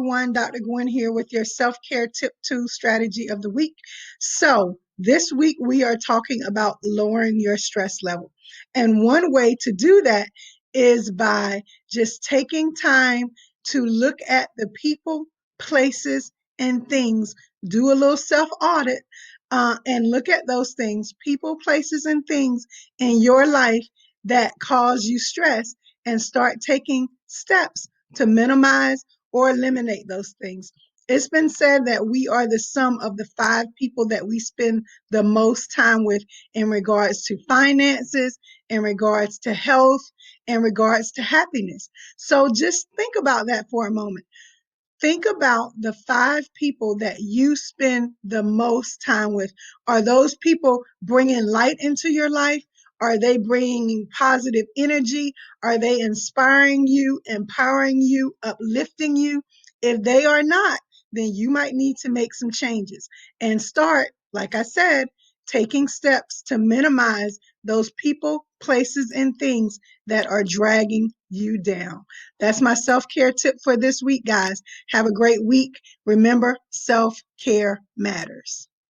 everyone. Dr. Gwen here with your self-care tip 2 strategy of the week. So this week we are talking about lowering your stress level. And one way to do that is by just taking time to look at the people, places, and things. Do a little self-audit and look at those things, people, places, and things in your life that cause you stress, and start taking steps to minimize or eliminate those things. It's been said that we are the sum of the 5 people that we spend the most time with in regards to finances, in regards to health, in regards to happiness. So just think about that for a moment. Think about the 5 people that you spend the most time with. Are those people bringing light into your life? Are they bringing positive energy? Are they inspiring you, empowering you, uplifting you? If they are not, then you might need to make some changes and start, like I said, taking steps to minimize those people, places, and things that are dragging you down. That's my self-care tip for this week, guys. Have a great week. Remember, self-care matters.